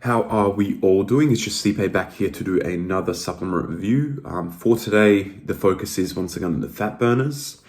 How are we all doing? It's just CP back here to do another supplement review. For today, the focus is once again on the fat burners.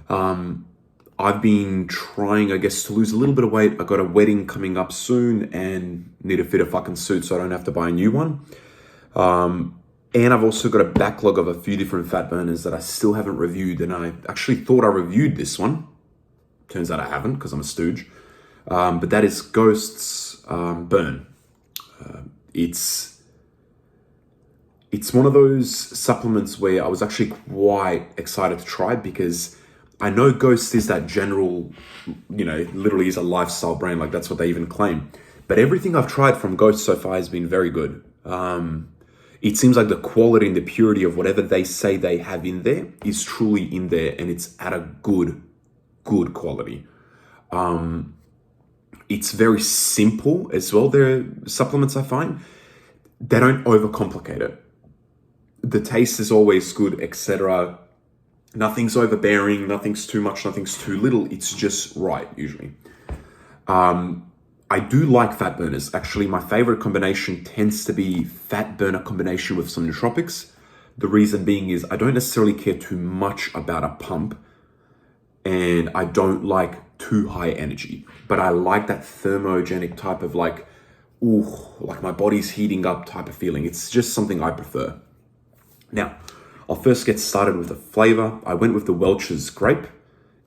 I've been trying, I guess, to lose a little bit of weight. I got a wedding coming up soon and need to fit a fucking suit so I don't have to buy a new one. And I've also got a backlog of a few different fat burners that I still haven't reviewed. And I actually thought I reviewed this one. Turns out I haven't because I'm a stooge. But that is Ghost's Burn. It's one of those supplements where I was actually quite excited to try because I know Ghost is that general, literally is a lifestyle brand. Like that's what they even claim. But everything I've tried from Ghost so far has been very good. It seems like the quality and the purity of whatever they say they have in there is truly in there, and it's at a good quality. It's very simple as well. Their supplements, I find, they don't overcomplicate it. The taste is always good, etc. Nothing's overbearing, nothing's too much, nothing's too little. It's just right, usually. I do like fat burners. Actually, my favorite combination tends to be fat burner combination with some nootropics. The reason being is I don't necessarily care too much about a pump, and I don't like too high energy, but I like that thermogenic type of like my body's heating up type of feeling. It's just something I prefer. Now, I'll first get started with the flavor. I went with the Welch's Grape.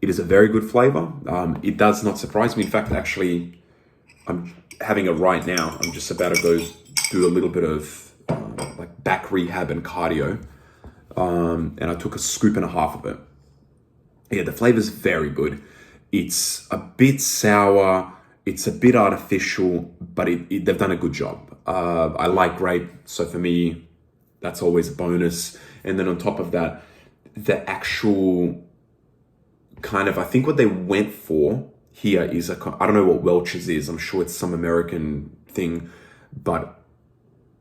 It is a very good flavor. It does not surprise me. In fact, actually, I'm having it right now. I'm just about to go do a little bit of like back rehab and cardio. And I took a scoop and a half of it. Yeah, the flavor's very good. It's a bit sour. It's a bit artificial, but they've done a good job. I like grape, so for me, that's always a bonus. And then on top of that, the actual kind of, I think what they went for here is, I don't know what Welch's is. I'm sure it's some American thing, but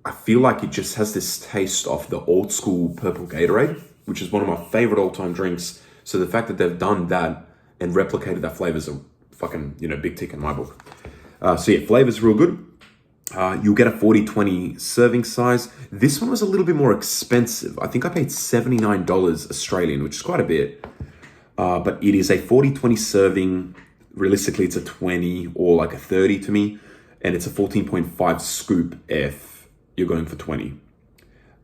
I feel like it just has this taste of the old school purple Gatorade, which is one of my favorite all-time drinks. So the fact that they've done that and replicated that flavor is a fucking, big tick in my book. So yeah, flavor's real good. You'll get a 40-20 serving size. This one was a little bit more expensive. I think I paid $79 Australian, which is quite a bit. But it is a 40-20 serving. Realistically, it's a 20 or like a 30 to me. And it's a 14.5 scoop if you're going for 20.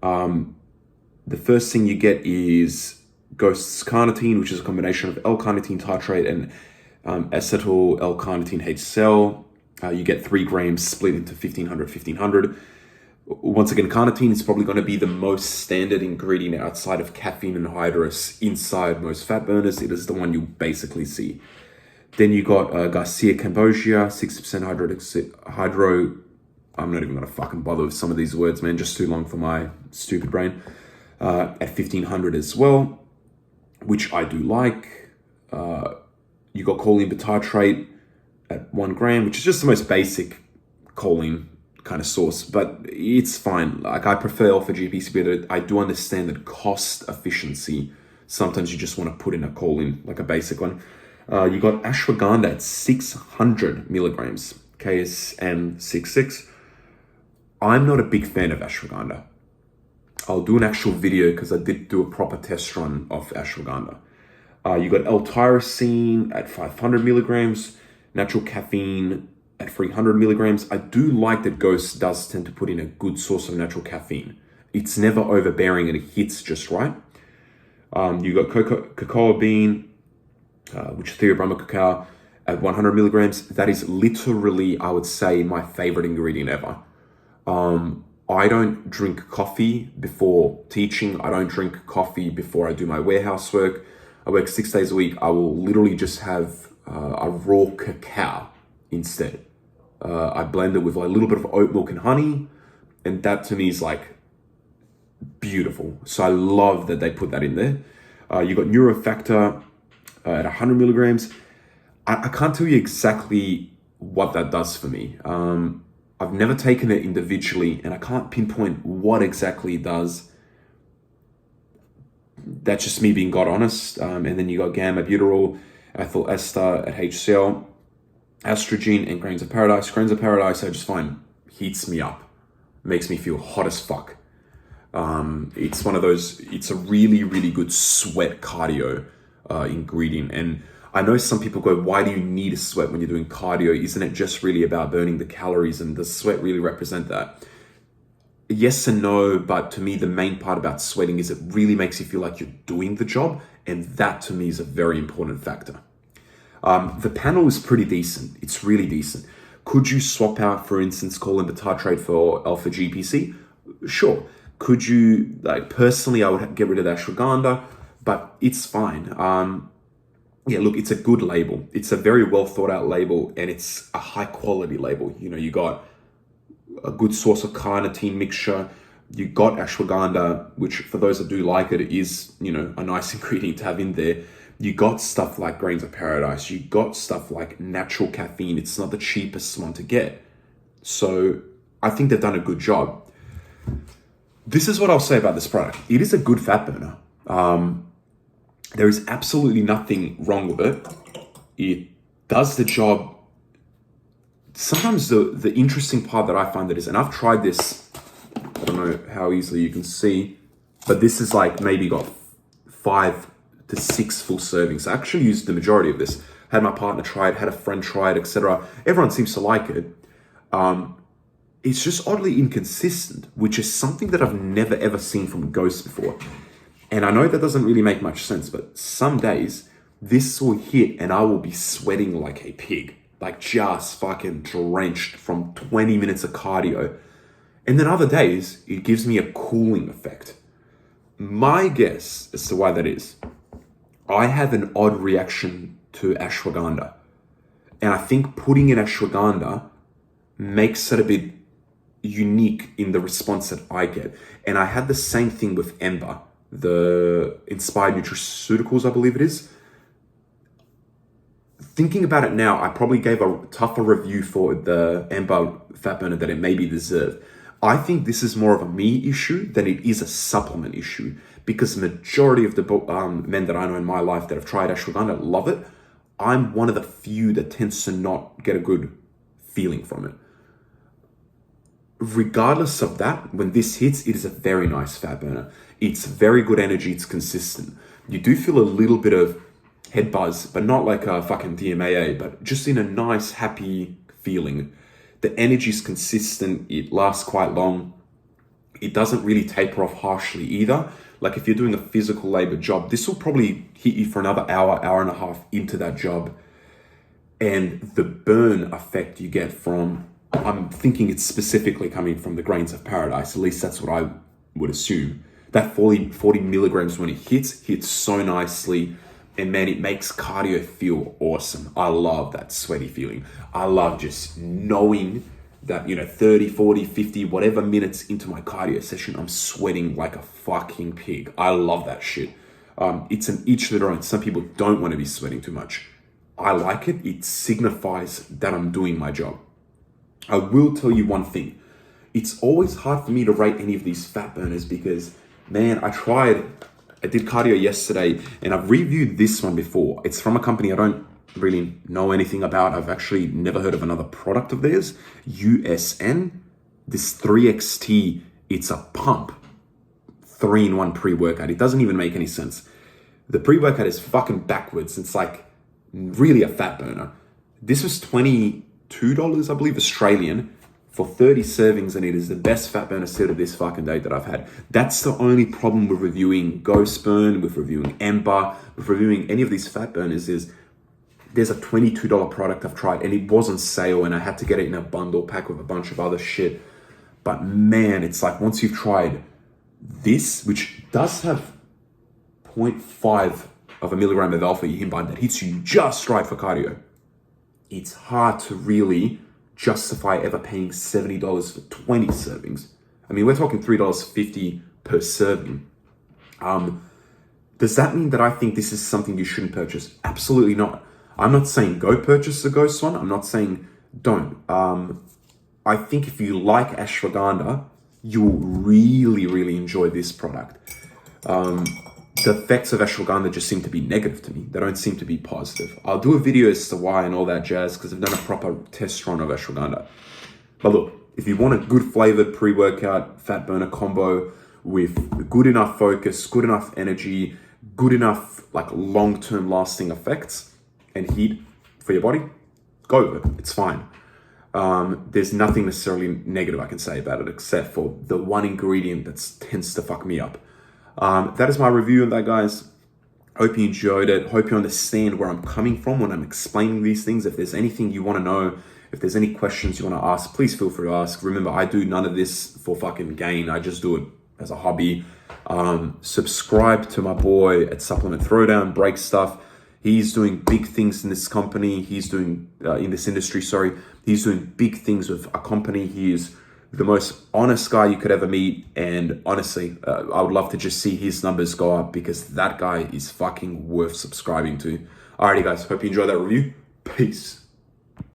The first thing you get is Ghost's carnitine, which is a combination of L-carnitine tartrate and acetyl L-carnitine HCl. You get 3 grams split into 1500. Once again, carnitine is probably going to be the most standard ingredient outside of caffeine and hydrous inside most fat burners. It is the one you basically see. Then you got Garcia Cambogia, 60% hydro. I'm not even going to fucking bother with some of these words, man. Just too long for my stupid brain. At 1500 as well, which I do like. You got choline bitartrate at 1 gram, which is just the most basic choline kind of source, but it's fine. Like I prefer alpha GPC, but I do understand that cost efficiency. Sometimes you just want to put in a choline, like a basic one. You got ashwagandha at 600 milligrams, KSM 66. I'm not a big fan of ashwagandha. I'll do an actual video because I did do a proper test run of ashwagandha. You got L-tyrosine at 500 milligrams, natural caffeine at 300 milligrams. I do like that Ghost does tend to put in a good source of natural caffeine. It's never overbearing and it hits just right. You got cocoa bean, which is Theobroma cacao at 100 milligrams. That is literally, I would say, my favorite ingredient ever. I don't drink coffee before teaching. I don't drink coffee before I do my warehouse work. I work 6 days a week. I will literally just have a raw cacao instead. I blend it with a little bit of oat milk and honey. And that to me is like beautiful. So I love that they put that in there. You got Neurofactor at 100 milligrams. I can't tell you exactly what that does for me. I've never taken it individually and I can't pinpoint what exactly it does. That's just me being God honest. And then you got gamma butyryl, ethyl ester at HCl, estrogen, and grains of paradise. Grains of paradise I just find heats me up, makes me feel hot as fuck. It's one of those, it's a really, really good sweat cardio ingredient. And I know some people go, why do you need a sweat when you're doing cardio? Isn't it just really about burning the calories, and does sweat really represent that? Yes and no, but to me, the main part about sweating is it really makes you feel like you're doing the job. And that to me is a very important factor. The panel is pretty decent. It's really decent. Could you swap out, for instance, colimbatartrate for alpha GPC? Sure. Could you, like, personally, I would get rid of ashwagandha, but it's fine. Yeah, look, it's a good label. It's a very well thought out label, and it's a high quality label. You know, you got a good source of carnitine mixture. You got ashwagandha, which for those that do like it, is, you know, a nice ingredient to have in there. You got stuff like grains of paradise. You got stuff like natural caffeine. It's not the cheapest one to get. So I think they've done a good job. This is what I'll say about this product. It is a good fat burner. There is absolutely nothing wrong with it. It does the job. Sometimes the interesting part that I find that is, and I've tried this, I don't know how easily you can see, but this is like maybe got 5 to 6 full servings. I actually used the majority of this. Had my partner try it, had a friend try it, etc. Everyone seems to like it. It's just oddly inconsistent, which is something that I've never ever seen from Ghost before. And I know that doesn't really make much sense, but some days this will hit and I will be sweating like a pig, like just fucking drenched from 20 minutes of cardio. And then other days it gives me a cooling effect. My guess as to why that is, I have an odd reaction to ashwagandha. And I think putting in ashwagandha makes it a bit unique in the response that I get. And I had the same thing with Ember, the Inspired Nutraceuticals, I believe it is. Thinking about it now, I probably gave a tougher review for the Ember fat burner than it maybe deserved. I think this is more of a me issue than it is a supplement issue, because the majority of the men that I know in my life that have tried ashwagandha love it. I'm one of the few that tends to not get a good feeling from it. Regardless of that, when this hits, it is a very nice fat burner. It's very good energy. It's consistent. You do feel a little bit of head buzz, but not like a fucking DMAA, but just in a nice, happy feeling. The energy is consistent. It lasts quite long. It doesn't really taper off harshly either. Like if you're doing a physical labor job, this will probably hit you for another hour, hour and a half into that job. And the burn effect you get from, I'm thinking it's specifically coming from the grains of paradise. At least that's what I would assume. That 40 milligrams when it hits so nicely. And man, it makes cardio feel awesome. I love that sweaty feeling. I love just knowing that, 30, 40, 50, whatever minutes into my cardio session, I'm sweating like a fucking pig. I love that shit. It's an each to their own. Some people don't want to be sweating too much. I like it. It signifies that I'm doing my job. I will tell you one thing. It's always hard for me to rate any of these fat burners because, man, I did cardio yesterday and I've reviewed this one before. It's from a company I don't really know anything about. I've actually never heard of another product of theirs. USN. This 3XT, it's a pump. 3-in-1 pre-workout. It doesn't even make any sense. The pre-workout is fucking backwards. It's like really a fat burner. This was $22, I believe, Australian, for 30 servings, and it is the best fat burner set of this fucking date that I've had. That's the only problem with reviewing Ghost Burn, with reviewing Ember, with reviewing any of these fat burners is there's a $22 product I've tried and it was on sale and I had to get it in a bundle pack with a bunch of other shit. But man, it's like once you've tried this, which does have 0.5 of a milligram of alpha yimbine that hits you just right for cardio, it's hard to really justify ever paying $70 for 20 servings. I mean, we're talking $3.50 per serving. Does that mean that I think this is something you shouldn't purchase? Absolutely not. I'm not saying go purchase the Ghost one. I'm not saying don't. I think if you like ashwagandha, you'll really, really enjoy this product. The effects of ashwagandha just seem to be negative to me. They don't seem to be positive. I'll do a video as to why and all that jazz because I've done a proper test run of ashwagandha. But look, If you want a good flavored pre-workout fat burner combo with good enough focus, good enough energy, good enough like long-term lasting effects and heat for your body, go with it. It's fine. There's nothing necessarily negative I can say about it except for the one ingredient that tends to fuck me up. That is my review of that, guys. Hope you enjoyed it. Hope you understand where I'm coming from when I'm explaining these things. If there's anything you want to know, if there's any questions you want to ask, please feel free to ask. Remember, I do none of this for fucking gain. I just do it as a hobby. Subscribe to my boy at Supplement Throwdown, Break Stuff. He's doing big things in this company. He's doing, in this industry, sorry. He's doing big things with a company. He is the most honest guy you could ever meet. And honestly, I would love to just see his numbers go up because that guy is fucking worth subscribing to. Alrighty, guys. Hope you enjoyed that review. Peace.